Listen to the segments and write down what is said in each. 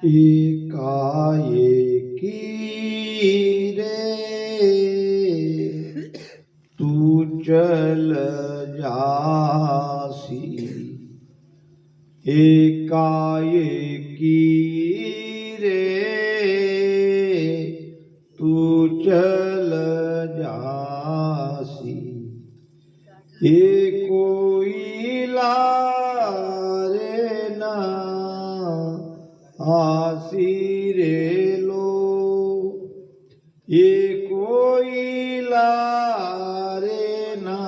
एकाएकी रे तू चल जासी, एकाएकी रे तू चल जासी, ये कोई लारे ना आसी रे लो, ये कोई लारे ना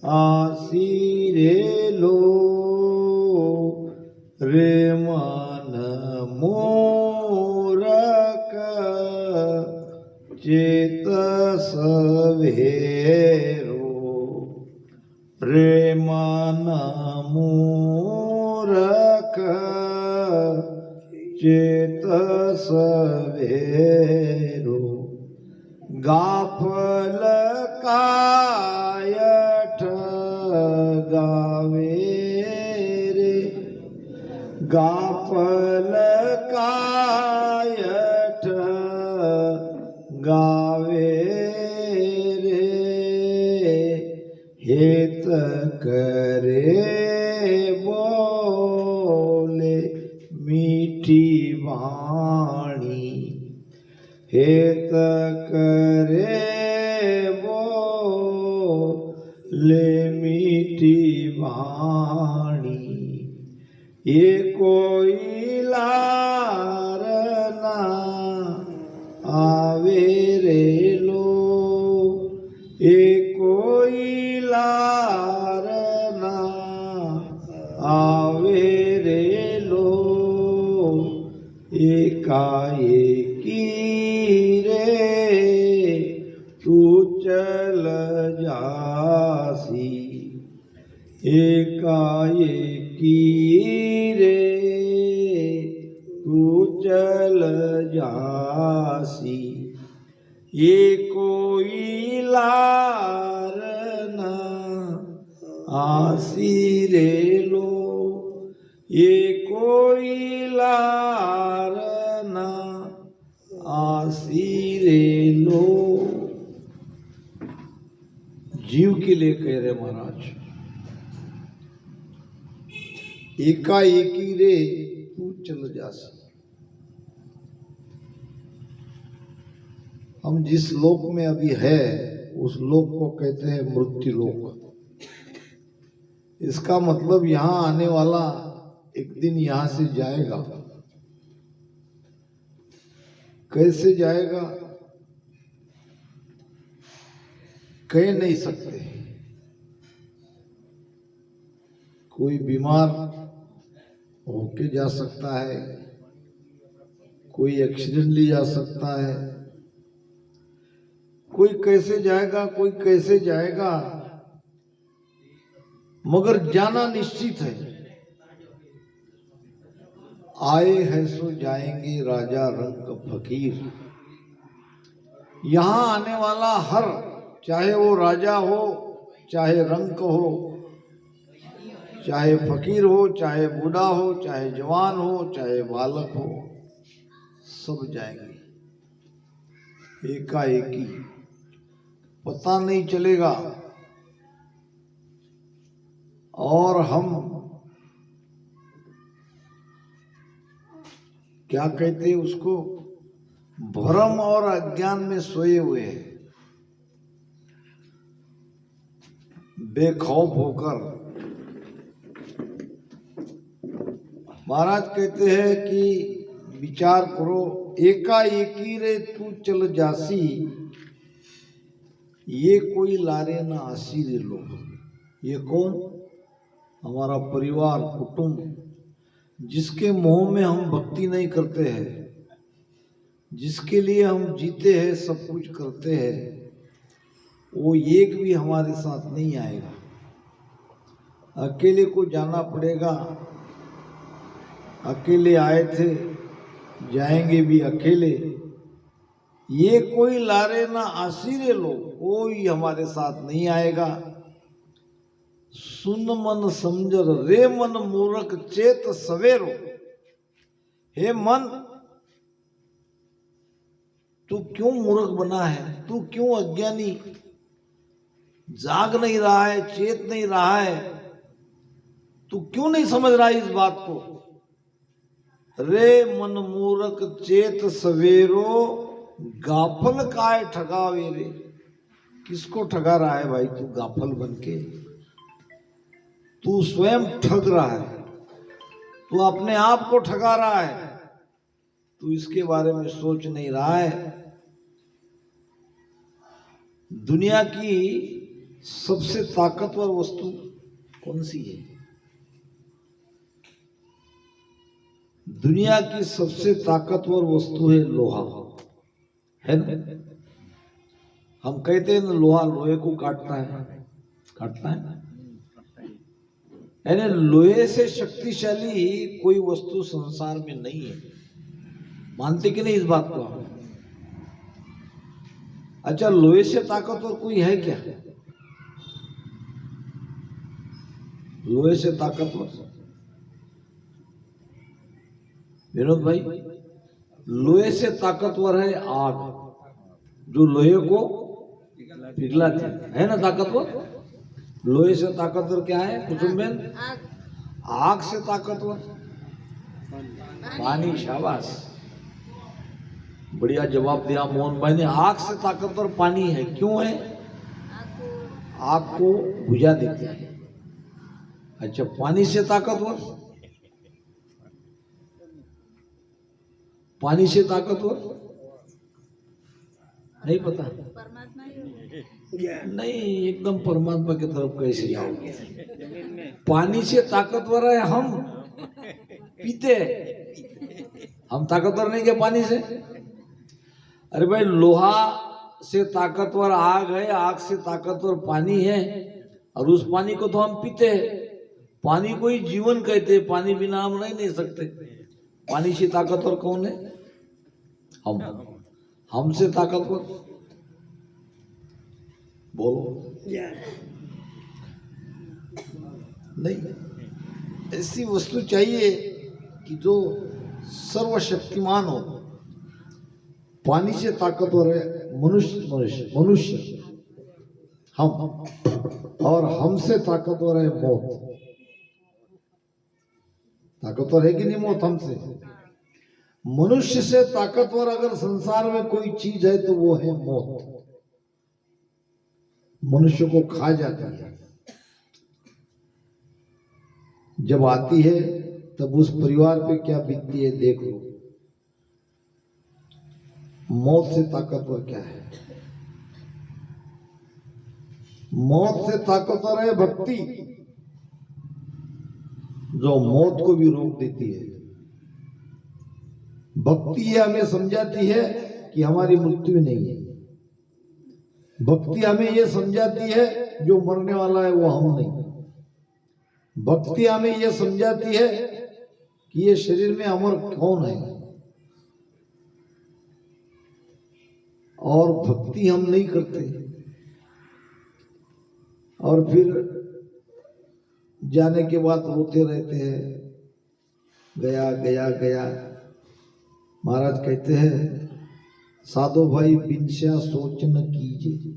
आसी रे लो, रे मन मूरख चेत सवेरो, रे मन मूरख चेत सवेरो, गाफल कायठ गावे रे, गाफल कायठ गावे रे, हेत करे बोले मीठी वाणी, हेत करे बोले मीठी वाणी, ये कोई लार ना आवे रे लो, ये कोई लार ना आवे रे लो, एकाएकी रे तू चल जासी, एकाएकी रे तू चल जासी, ये कोई लार ना आसी रे लो, ये कोई लार ना आसी रे लो। जीव के लिए कह रहे महाराज, एकाएकी रे तू चल जासी। हम जिस लोक में अभी है उस लोक को कहते हैं मृत्यु लोक। इसका मतलब यहां आने वाला एक दिन यहां से जाएगा। कैसे जाएगा कह नहीं सकते। कोई बीमार होके जा सकता है, कोई एक्सीडेंटली जा सकता है, कोई कैसे जाएगा कोई कैसे जाएगा, मगर जाना निश्चित है। आए हैं सो जाएंगे राजा रंक फकीर। यहां आने वाला हर, चाहे वो राजा हो, चाहे रंक हो, चाहे फकीर हो, चाहे बूढ़ा हो, चाहे जवान हो, चाहे बालक हो, सब जाएंगे एकाएकी। पता नहीं चलेगा। और हम क्या कहते हैं उसको, भ्रम और अज्ञान में सोए हुए हैं, बेखौफ होकर। महाराज कहते हैं कि विचार करो, एकाएकी रे तू चल जासी, ये कोई लारे ना आसी रे लोग। ये कौन? हमारा परिवार, कुटुंब, जिसके मोह में हम भक्ति नहीं करते हैं, जिसके लिए हम जीते हैं, सब कुछ करते हैं, वो एक भी हमारे साथ नहीं आएगा। अकेले को जाना पड़ेगा। अकेले आए थे, जाएंगे भी अकेले। ये कोई लारे ना आसीरे लोग, कोई हमारे साथ नहीं आएगा। सुन मन समझर रे मन मूर्ख चेत सवेरो, हे मन, तू क्यों मूर्ख बना है, तू क्यों अज्ञानी, जाग नहीं रहा है, चेत नहीं रहा है, तू क्यों नहीं समझ रहा है इस बात को। रे मन मूर्ख चेत सवेरो, गाफल काय ठगावे रे। किसको ठगा रहा है भाई तू गाफल बनके? तू स्वयं ठग रहा है, तू अपने आप को ठगा रहा है, तू इसके बारे में सोच नहीं रहा है। दुनिया की सबसे ताकतवर वस्तु कौन सी है? दुनिया की सबसे ताकतवर वस्तु है लोहा, है ना? हम कहते हैं ना, लोहा लोहे को काटता है। यानी लोहे से शक्तिशाली कोई वस्तु संसार में नहीं है। मानते कि नहीं इस बात को? अच्छा, लोहे से ताकतवर कोई है क्या? लोहे से ताकतवर विनोद भाई, लोहे से ताकतवर है आग, जो लोहे को पिघलाती है ना ताकतवर। लोहे से ताकतवर क्या है कुसुमबेन? आग से ताकतवर पानी। शाबाश, बढ़िया जवाब दिया मोहन भाई ने। आग से ताकतवर पानी है। क्यों है? आग को बुझा देती है। अच्छा, पानी से ताकतवर? पानी से ताकतवर नहीं पता? नहीं, एकदम परमात्मा की तरफ कैसे जाओगे? पानी से ताकतवर है हम, पीते। हम ताकतवर नहीं क्या पानी से? अरे भाई, लोहा से ताकतवर आग है, आग से ताकतवर पानी है, और उस पानी को तो हम पीते हैं। पानी को ही जीवन कहते हैं, पानी बिना हम रह नहीं सकते। पानी से ताकतवर कौन है? हम। हमसे ताकतवर बोलो नहीं। ऐसी वस्तु चाहिए कि जो सर्वशक्तिमान हो। पानी से ताकतवर है मनुष्य हम, और हमसे ताकतवर है मौत। ताकतवर है कि नहीं मौत हमसे? मनुष्य से ताकतवर अगर संसार में कोई चीज है तो वो है मौत। मनुष्य को खा जाती है, जब आती है तब उस परिवार पे क्या बीतती है देख लो। मौत से ताकतवर क्या है? मौत से ताकतवर है भक्ति, जो मौत को भी रोक देती है। भक्ति हमें समझाती है कि हमारी मृत्यु नहीं है। भक्ति हमें यह समझाती है जो मरने वाला है वो हम नहीं। भक्ति हमें यह समझाती है कि ये शरीर में अमर कौन है, और भक्ति हम नहीं करते, और फिर जाने के बाद रोते रहते हैं, गया गया गया। महाराज कहते हैं, साधो भाई बिनस्या सोच न कीजिए,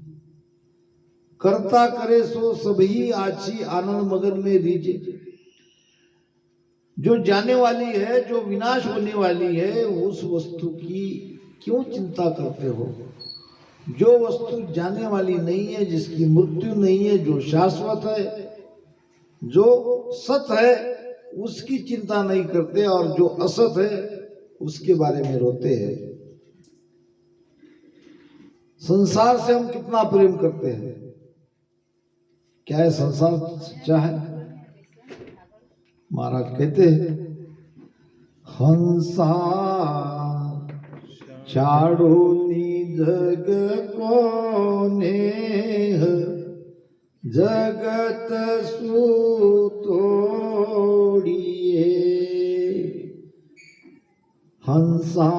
करता करे सो सभी आछी आनंद मगन में रीजे। जो जाने वाली है, जो विनाश होने वाली है, उस वस्तु की क्यों चिंता करते हो? जो वस्तु जाने वाली नहीं है, जिसकी मृत्यु नहीं है, जो शाश्वत है, जो सत है, उसकी चिंता नहीं करते, और जो असत है उसके बारे में रोते हैं। संसार से हम कितना प्रेम करते हैं? क्या है संसार सच्चा है? महाराज कहते हैं, हंसा छाड़ो निजग कोने, जगत सुतोड़िए। हंसा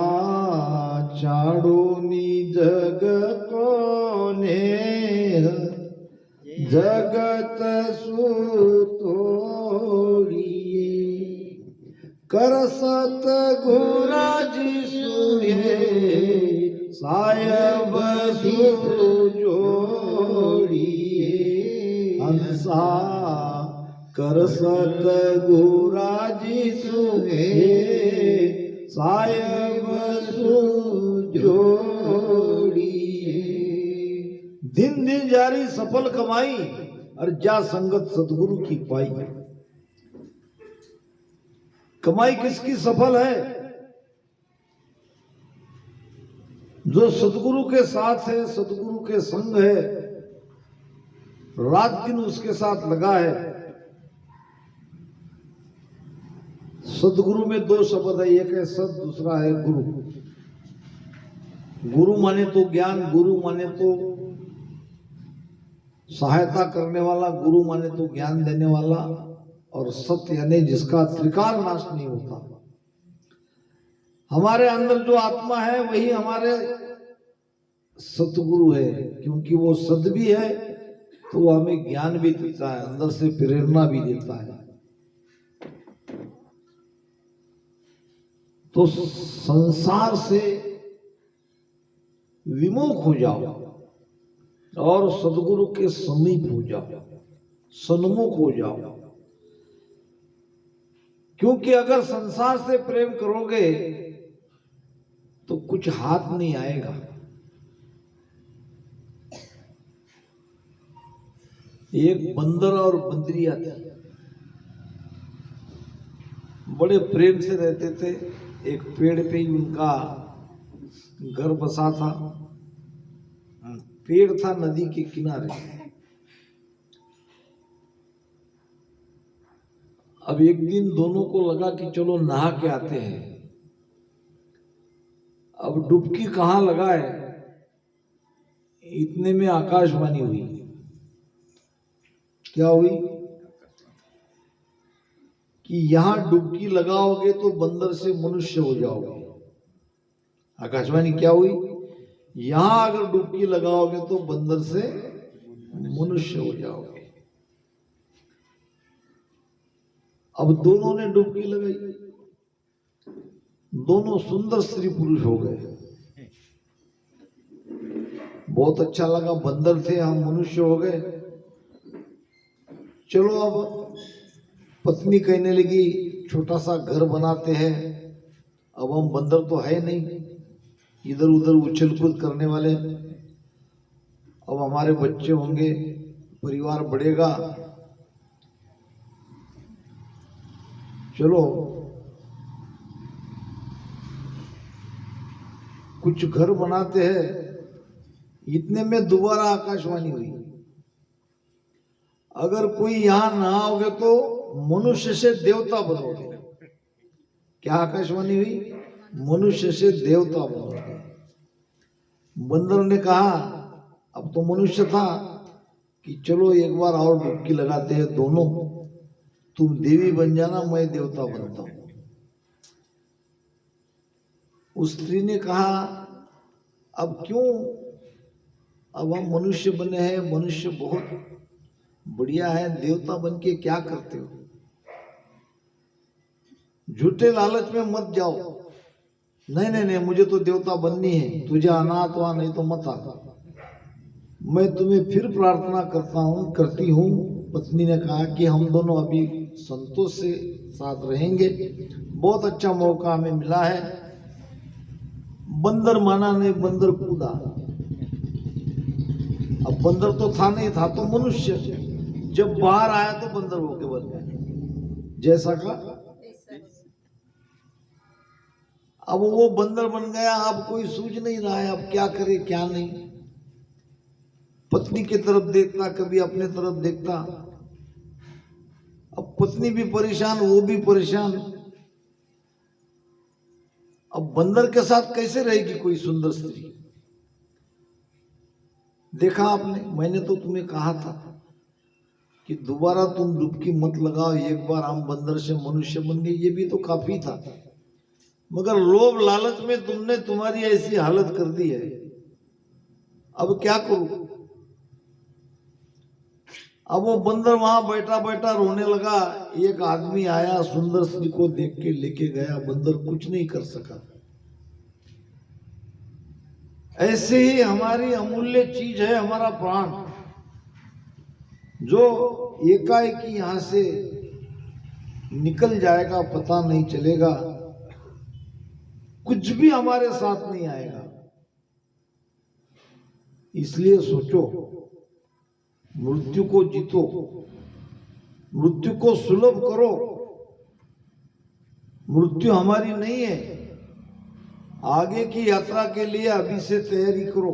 छाड़ो निजग कोने, जगत सुतोड़िए। कर सतगुराजी सुहे सायब जोड़िए हंसा कर सतगुराजी सुहे सायब जोड़िए। दिन दिन जारी सफल कमाई और जा संगत सतगुरु की पाई। कमाई किसकी सफल है? जो सतगुरु के साथ है, सतगुरु के संग है, रात दिन उसके साथ लगा है। सतगुरु में दो शब्द है, एक है सत, दूसरा है गुरु। गुरु माने तो ज्ञान, गुरु माने तो सहायता करने वाला, गुरु माने तो ज्ञान देने वाला, और सत्य यानी जिसका त्रिकाल नाश नहीं होता। हमारे अंदर जो आत्मा है वही हमारे सतगुरु है, क्योंकि वो सत भी है तो वो हमें ज्ञान भी देता है, अंदर से प्रेरणा भी देता है। तो संसार से विमुख हो जाओ और सदगुरु के समीप हो जाओ, सन्मुख हो जाओ। क्योंकि अगर संसार से प्रेम करोगे तो कुछ हाथ नहीं आएगा। एक बंदर और बंदरिया थी, बड़े प्रेम से रहते थे। एक पेड़ पे ही उनका घर बसा था। पेड़ था नदी के किनारे। अब एक दिन दोनों को लगा कि चलो नहा के आते हैं। अब डुबकी कहाँ लगाए, इतने में आकाशवाणी हुई। क्या हुई? कि यहां डुबकी लगाओगे तो बंदर से मनुष्य हो जाओगे। आकाशवाणी क्या हुई? यहां अगर डुबकी लगाओगे तो बंदर से मनुष्य हो जाओगे। अब दोनों ने डुबकी लगाई, दोनों सुंदर स्त्री पुरुष हो गए। बहुत अच्छा लगा, बंदर थे हम मनुष्य हो गए। चलो अब पत्नी कहने लगी छोटा सा घर बनाते हैं। अब हम बंदर तो है नहीं, इधर उधर उछल कूद करने वाले। अब हमारे बच्चे होंगे, परिवार बढ़ेगा। चलो कुछ घर बनाते हैं। इतने में दोबारा आकाशवाणी हुई, अगर कोई यहां ना आओगे तो मनुष्य से देवता बनोगे। क्या आकाशवाणी हुई? मनुष्य से देवता बनोगे। बंदर ने कहा, अब तो मनुष्य था, कि चलो एक बार और डुबकी लगाते हैं दोनों, तुम देवी बन जाना, मैं देवता बनता हूं। उस स्त्री ने कहा, अब क्यों, अब हम मनुष्य बने हैं, मनुष्य बहुत बढ़िया है, देवता बन के क्या करते हो? झूठे लालच में मत जाओ। नहीं नहीं नहीं, मुझे तो देवता बननी है, तुझे आना तो आ, नहीं तो मत आ। मैं तुम्हें फिर प्रार्थना करती हूँ। पत्नी ने कहा कि हम दोनों अभी संतोष से साथ रहेंगे, बहुत अच्छा मौका हमें मिला है। बंदर माना नहीं, बंदर कूदा। अब बंदर तो था नहीं, था तो मनुष्य। जब बाहर आया तो बंदर होके बन गया, जैसा का। अब वो बंदर बन गया। अब कोई सूझ नहीं रहा है, अब क्या करे क्या नहीं। पत्नी की तरफ देखता, कभी अपने तरफ देखता। अब पत्नी भी परेशान, वो भी परेशान। अब बंदर के साथ कैसे रहेगी कोई सुंदर स्त्री? देखा आपने, मैंने तो तुम्हें कहा था कि दोबारा तुम डुबकी मत लगाओ, एक बार हम बंदर से मनुष्य बन गए, ये भी तो काफी था। मगर लोभ लालच में तुमने तुम्हारी ऐसी हालत कर दी है, अब क्या करूं? अब वो बंदर वहां बैठा बैठा रोने लगा। एक आदमी आया, सुंदर स्त्री को देख के लेके गया। बंदर कुछ नहीं कर सका। ऐसे ही हमारी अमूल्य चीज है हमारा प्राण, जो एकाएक यहां से निकल जाएगा, पता नहीं चलेगा, कुछ भी हमारे साथ नहीं आएगा। इसलिए सोचो, मृत्यु को जीतो, मृत्यु को सुलभ करो। मृत्यु हमारी नहीं है। आगे की यात्रा के लिए अभी से तैयारी करो।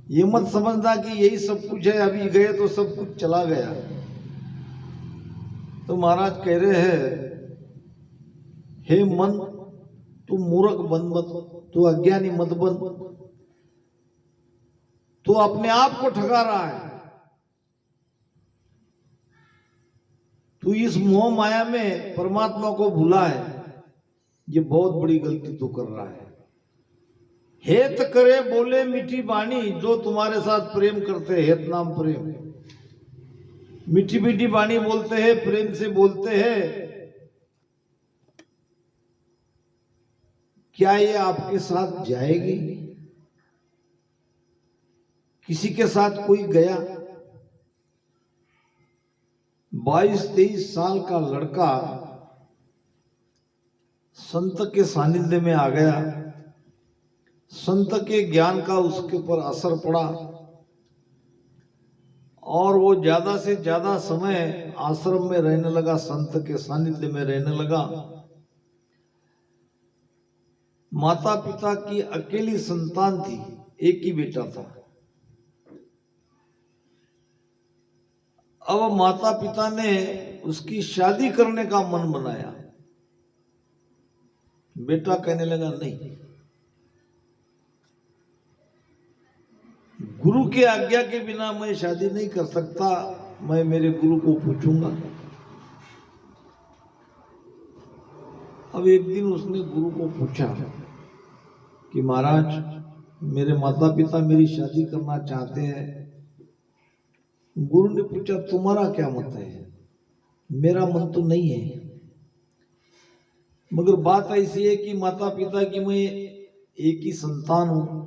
ये मत समझना कि यही सब कुछ है, अभी गए तो सब कुछ चला गया। तो महाराज कह रहे हैं, हे मन, तू मूर्ख बन मत, तू अज्ञानी मत बन। तू अपने आप को ठगा रहा है। तू इस मोह माया में परमात्मा को भूला है। ये बहुत बड़ी गलती तू कर रहा है। हेत करे बोले मीठी बाणी, जो तुम्हारे साथ प्रेम करते हैं, हेत नाम प्रेम, मीठी मीठी बाणी बोलते हैं, प्रेम से बोलते हैं, क्या ये आपके साथ जाएगी? किसी के साथ कोई गया, 22-23 साल का लड़का संत के सानिध्य में आ गया। संत के ज्ञान का उसके ऊपर असर पड़ा और वो ज्यादा से ज्यादा समय आश्रम में रहने लगा, संत के सानिध्य में रहने लगा। माता पिता की अकेली संतान थी, एक ही बेटा था। अब माता पिता ने उसकी शादी करने का मन बनाया। बेटा कहने लगा, नहीं, गुरु के आज्ञा के बिना मैं शादी नहीं कर सकता, मैं मेरे गुरु को पूछूंगा। अब एक दिन उसने गुरु को पूछा कि महाराज, मेरे माता पिता मेरी शादी करना चाहते हैं। गुरु ने पूछा, तुम्हारा क्या मत है? मेरा मन तो नहीं है, मगर बात ऐसी है कि माता पिता की मैं एक ही संतान हूं।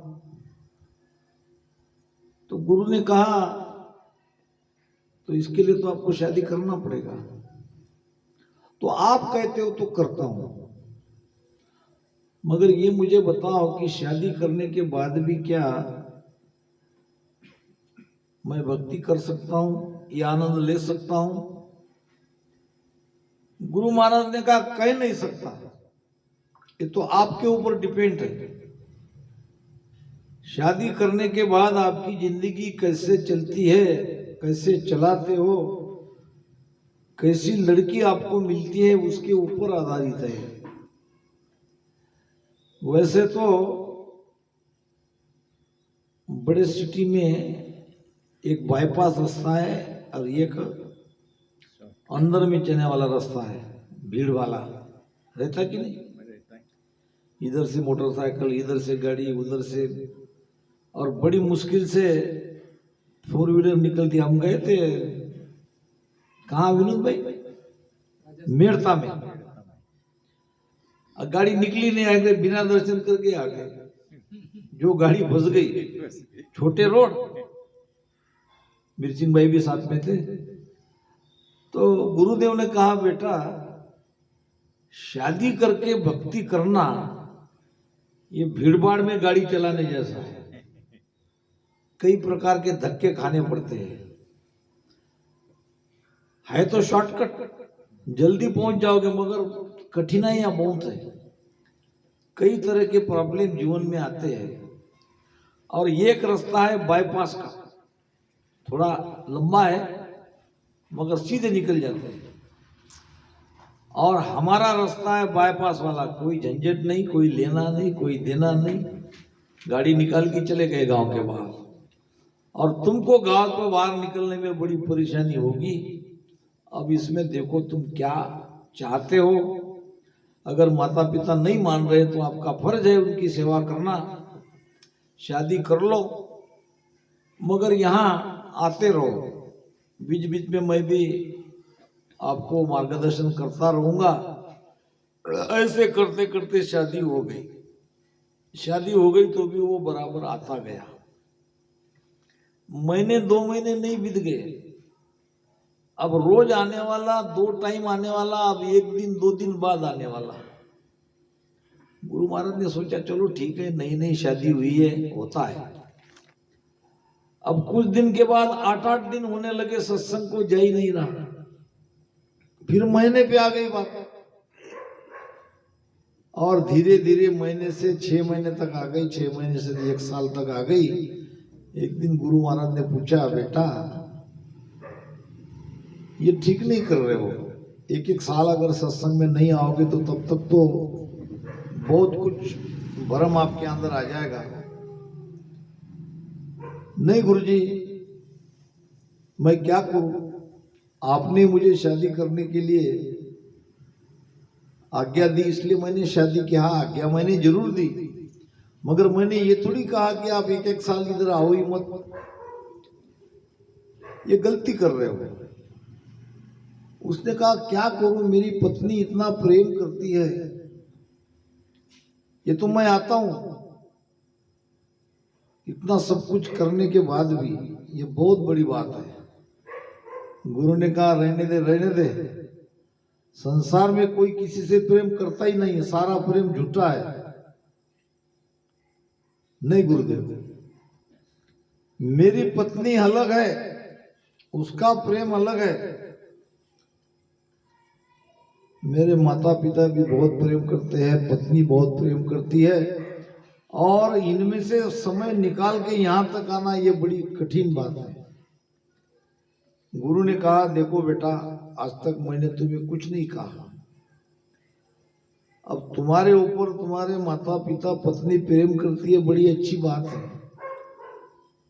तो गुरु ने कहा, तो इसके लिए तो आपको शादी करना पड़ेगा। तो आप कहते हो तो करता हूं, मगर ये मुझे बताओ कि शादी करने के बाद भी क्या मैं भक्ति कर सकता हूं, ये आनंद ले सकता हूं? गुरु महाराज ने कहा, कह नहीं सकता, ये तो आपके ऊपर डिपेंड है। शादी करने के बाद आपकी जिंदगी कैसे चलती है, कैसे चलाते हो, कैसी लड़की आपको मिलती है, उसके ऊपर आधारित है। वैसे तो बड़े सिटी में एक बाईपास रास्ता है और एक अंदर में चलने वाला रास्ता है, भीड़ वाला रहता कि नहीं? इधर से मोटरसाइकिल, इधर से गाड़ी, उधर से, और बड़ी मुश्किल से 4 व्हीलर निकलती। हम गए थे कहाँ विनोद भाई? मेड़ता में। गाड़ी निकली नहीं, आ गए, बिना दर्शन करके आ गए। जो गाड़ी फंस गई, छोटे रोड, मिर्चिंग भाई भी साथ में थे। तो गुरुदेव ने कहा, बेटा, शादी करके भक्ति करना ये भीड़भाड़ में गाड़ी चलाने जैसा है। कई प्रकार के धक्के खाने पड़ते हैं। है तो शॉर्टकट, जल्दी पहुंच जाओगे, मगर कठिनाइयां बहुत है। कई तरह के प्रॉब्लम जीवन में आते हैं। और एक रास्ता है बाईपास का, थोड़ा लंबा है मगर सीधे निकल जाते हैं। और हमारा रास्ता है बाईपास वाला, कोई झंझट नहीं, कोई लेना नहीं, कोई देना नहीं, गाड़ी निकाल के चले गए गांव के बाहर। और तुमको गांव के बाहर निकलने में बड़ी परेशानी होगी। अब इसमें देखो तुम क्या चाहते हो। अगर माता पिता नहीं मान रहे तो आपका फर्ज है उनकी सेवा करना, शादी कर लो, मगर यहाँ आते रहो। बीच बीच में मैं भी आपको मार्गदर्शन करता रहूंगा। ऐसे करते करते शादी हो गई। शादी हो गई तो भी वो बराबर आता गया। महीने 2 महीने नहीं बीत गए, अब रोज आने वाला, 2 टाइम आने वाला, अब 1 दिन 2 दिन बाद आने वाला। गुरु महाराज ने सोचा चलो ठीक है, नई नई शादी हुई है, होता है। अब कुछ दिन के बाद 8-8 दिन होने लगे, सत्संग को जा ही नहीं रहा। फिर महीने पे आ गई बात, और धीरे धीरे महीने से 6 महीने तक आ गई, 6 महीने से 1 साल तक आ गई। एक दिन गुरु महाराज ने पूछा, बेटा ये ठीक नहीं कर रहे हो, 1-1 साल अगर सत्संग में नहीं आओगे तो तब तक तो बहुत कुछ भरम आपके अंदर आ जाएगा। नहीं गुरुजी, मैं क्या करूं, आपने मुझे शादी करने के लिए आज्ञा दी, इसलिए मैंने शादी की। हाँ, आज्ञा मैंने जरूर दी, मगर मैंने ये थोड़ी कहा कि आप 1-1 साल इधर आओ ही मत, ये गलती कर रहे हो। उसने कहा क्या करूं, मेरी पत्नी इतना प्रेम करती है, ये तो मैं आता हूं, इतना सब कुछ करने के बाद भी, ये बहुत बड़ी बात है। गुरु ने कहा रहने दे, रहने दे, संसार में कोई किसी से प्रेम करता ही नहीं है, सारा प्रेम झूठा है। नहीं गुरुदेव, मेरी पत्नी अलग है, उसका प्रेम अलग है। मेरे माता पिता भी बहुत प्रेम करते हैं, पत्नी बहुत प्रेम करती है, और इनमें से समय निकाल के यहां तक आना ये बड़ी कठिन बात है। गुरु ने कहा देखो बेटा, आज तक मैंने तुम्हें कुछ नहीं कहा, अब तुम्हारे ऊपर तुम्हारे माता पिता पत्नी प्रेम करती है, बड़ी अच्छी बात है,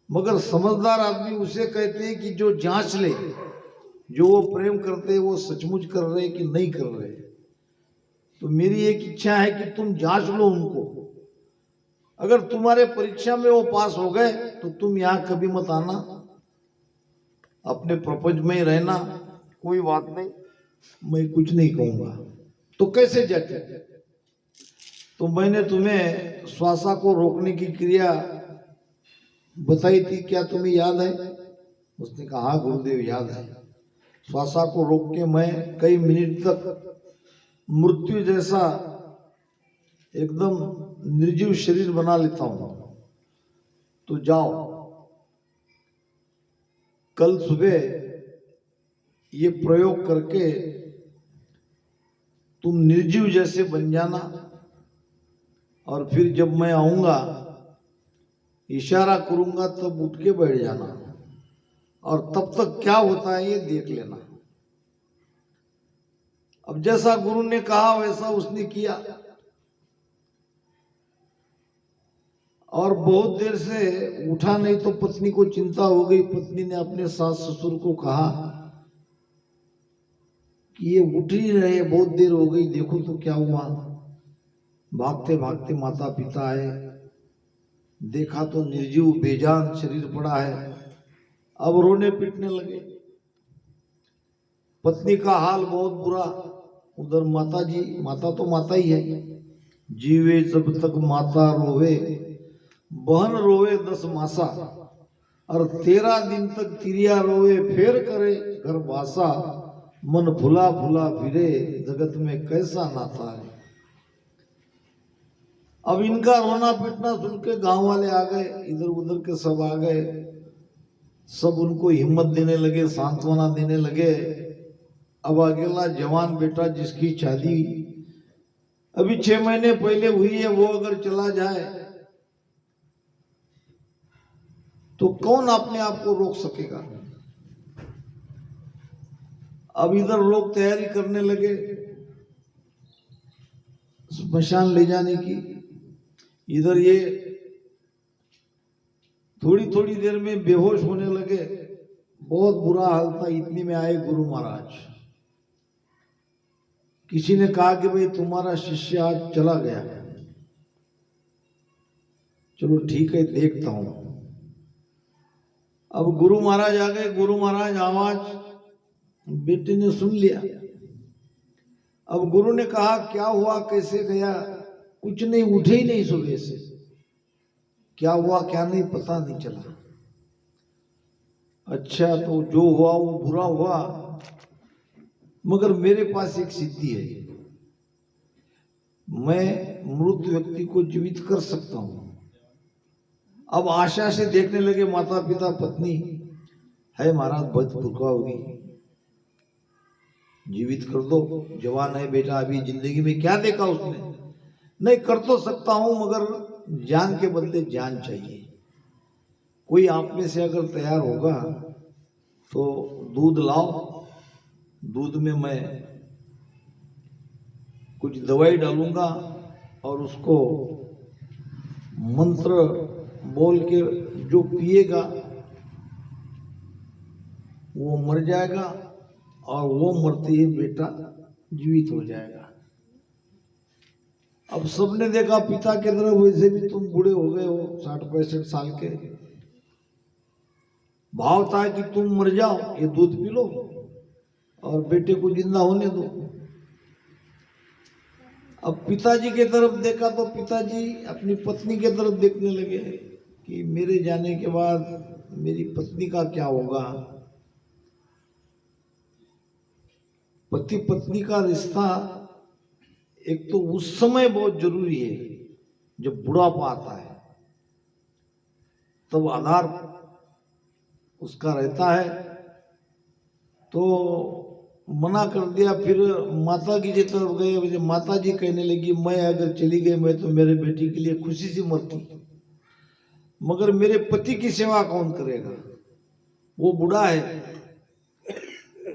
मगर समझदार आदमी उसे कहते हैं कि जो जांच ले, जो वो प्रेम करते हैं वो सचमुच कर रहे कि नहीं कर रहे। तो मेरी एक इच्छा है कि तुम जांच लो उनको, अगर तुम्हारे परीक्षा में वो पास हो गए तो तुम यहाँ कभी मत आना, अपने प्रपंच में ही रहना, कोई बात नहीं, मैं कुछ नहीं कहूंगा। तो कैसे जाके, तो मैंने तुम्हें श्वासा को रोकने की क्रिया बताई थी, क्या तुम्हें याद है? उसने कहा हाँ गुरुदेव याद है। श्वासा को रोक के मैं कई मिनट तक मृत्यु जैसा एकदम निर्जीव शरीर बना लेता हूं। तो जाओ, कल सुबह ये प्रयोग करके तुम निर्जीव जैसे बन जाना, और फिर जब मैं आऊंगा इशारा करूंगा तब उठ के बैठ जाना, और तब तक क्या होता है ये देख लेना। अब जैसा गुरु ने कहा वैसा उसने किया, और बहुत देर से उठा नहीं तो पत्नी को चिंता हो गई। पत्नी ने अपने सास ससुर को कहा कि ये उठ ही रहे, बहुत देर हो गई, देखो तो क्या हुआ। भागते भागते माता पिता आए, देखा तो निर्जीव बेजान शरीर पड़ा है। अब रोने पीटने लगे, पत्नी का हाल बहुत बुरा। उधर माता जी, माता तो माता ही है, जीवे जब तक माता रोवे, बहन रोवे 10 मासा, और 13 दिन तक तिरिया रोवे, फिर करे घर वासा, मन भुला भुला फिरे, जगत में कैसा नाता है। अब इनका रोना पीटना सुन के गांव वाले आ गए, इधर उधर के सब आ गए, सब उनको हिम्मत देने लगे, सांत्वना देने लगे। अब अकेला जवान बेटा जिसकी शादी अभी 6 महीने पहले हुई है, वो अगर चला जाए तो कौन अपने आप को रोक सकेगा। अब इधर लोग तैयारी करने लगे स्मशान ले जाने की, इधर ये थोड़ी थोड़ी देर में बेहोश होने लगे, बहुत बुरा हाल था। इतने में आए गुरु महाराज। किसी ने कहा कि भाई तुम्हारा शिष्य आज चला गया, चलो ठीक है देखता हूं। अब गुरु महाराज आ गए। गुरु महाराज आवाज बेटे ने सुन लिया। अब गुरु ने कहा क्या हुआ, कैसे गया? कुछ नहीं, उठे ही नहीं सुबह से। क्या हुआ क्या नहीं पता नहीं चला। अच्छा, तो जो हुआ वो बुरा हुआ, मगर मेरे पास एक सिद्धि है, मैं मृत व्यक्ति को जीवित कर सकता हूं। अब आशा से देखने लगे माता पिता पत्नी, है महाराज बहुत भूखा होगी, जीवित कर दो, जवान है बेटा, अभी जिंदगी में क्या देखा उसने। नहीं, कर तो सकता हूं मगर जान के बदले जान चाहिए। कोई आप में से अगर तैयार होगा तो दूध लाओ, दूध में मैं कुछ दवाई डालूंगा और उसको मंत्र बोल के जो पिएगा वो मर जाएगा और वो मरते ही बेटा जीवित हो जाएगा। अब सबने देखा पिता के तरफ, वैसे भी तुम बूढ़े हो गए हो, 60-65 साल के। भाव था कि तुम मर जाओ, ये दूध पी लो और बेटे को जिंदा होने दो। अब पिताजी के तरफ देखा तो पिताजी अपनी पत्नी के तरफ देखने लगे कि मेरे जाने के बाद मेरी पत्नी का क्या होगा। पति पत्नी का रिश्ता एक तो उस समय बहुत जरूरी है जब बुढ़ापा आता है, तब आधार उसका रहता है। तो मना कर दिया। फिर माता की तरफ गए। माता जी कहने लगी मैं अगर चली गई मैं तो मेरे बेटी के लिए खुशी से मरती, मगर मेरे पति की सेवा कौन करेगा, वो बूढ़ा है।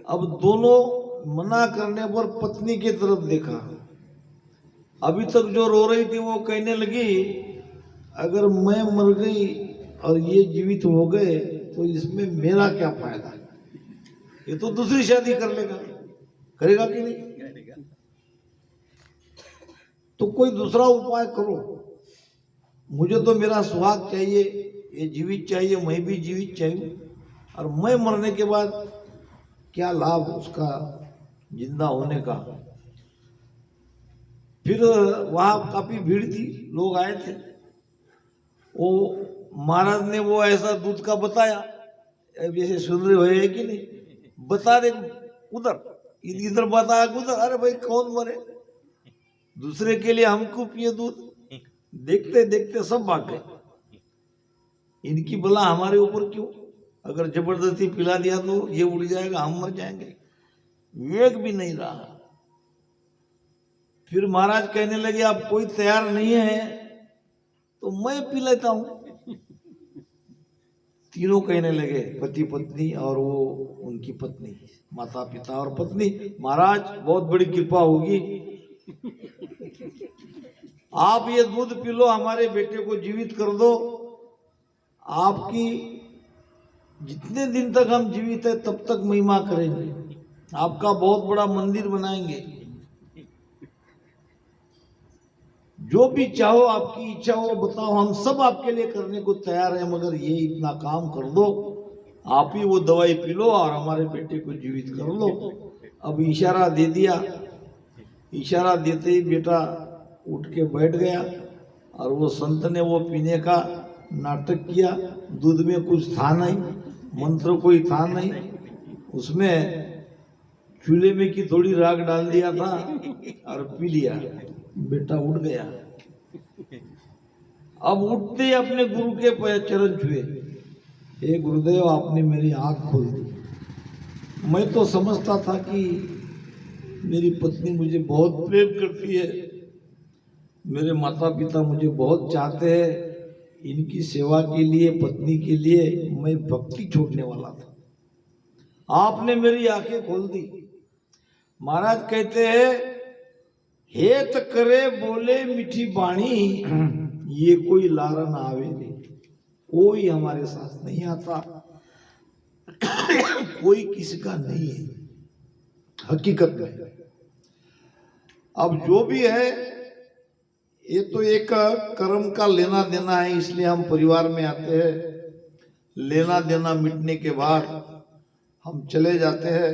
अब दोनों मना करने पर पत्नी की तरफ देखा। अभी तक जो रो रही थी वो कहने लगी अगर मैं मर गई और ये जीवित हो गए तो इसमें मेरा क्या फायदा, ये तो दूसरी शादी कर लेगा, करेगा कि नहीं? तो कोई दूसरा उपाय करो, मुझे तो मेरा सुहाग चाहिए, ये जीवित चाहिए, मैं भी जीवित चाहिए, और मैं मरने के बाद क्या लाभ उसका जिंदा होने का। फिर वहां काफी भीड़ थी, लोग आए थे। वो महाराज ने वो ऐसा दूध का बताया, जैसे सुन रहे हुए है कि नहीं, बता दे उधर, इधर बताया उधर। अरे भाई कौन मरे, दूसरे के लिए हमको पिए दूध। देखते देखते सब भाग गए। इनकी बला हमारे ऊपर क्यों, अगर जबरदस्ती पिला दिया तो ये उड़ जाएगा, हम मर जाएंगे। एक भी नहीं रहा। फिर महाराज कहने लगे अब कोई तैयार नहीं है तो मैं पी लेता हूं। तीनों कहने लगे, पति पत्नी और वो उनकी पत्नी, माता पिता और पत्नी, महाराज बहुत बड़ी कृपा होगी, आप ये दूध पी लो, हमारे बेटे को जीवित कर दो। आपकी जितने दिन तक हम जीवित है तब तक महिमा करेंगे, आपका बहुत बड़ा मंदिर बनाएंगे, जो भी चाहो आपकी इच्छा हो बताओ, हम सब आपके लिए करने को तैयार हैं, मगर ये इतना काम कर दो, आप ही वो दवाई पी लो और हमारे बेटे को जीवित कर लो। अब इशारा दे दिया। इशारा देते ही बेटा उठ के बैठ गया और वो संत ने वो पीने का नाटक किया। दूध में कुछ था नहीं, मंत्र कोई था नहीं, उसमें चूल्हे में की थोड़ी राख डाल दिया था और पी लिया। बेटा उठ गया। अब उठते ही अपने गुरु के चरण छुए, हे गुरुदेव आपने मेरी आंख खोल दी। मैं तो समझता था कि मेरी पत्नी मुझे बहुत प्रेम करती है, मेरे माता पिता मुझे बहुत चाहते हैं, इनकी सेवा के लिए, पत्नी के लिए मैं भक्ति छोड़ने वाला था। आपने मेरी आंखें खोल दी। महाराज कहते हैं हेत करे बोले मीठी बाणी, ये कोई लारन आवे नहीं, कोई हमारे साथ नहीं आता, कोई किसी का नहीं है हकीकत में। अब जो भी है ये तो एक कर्म का लेना देना है, इसलिए हम परिवार में आते हैं, लेना देना मिटने के बाद हम चले जाते हैं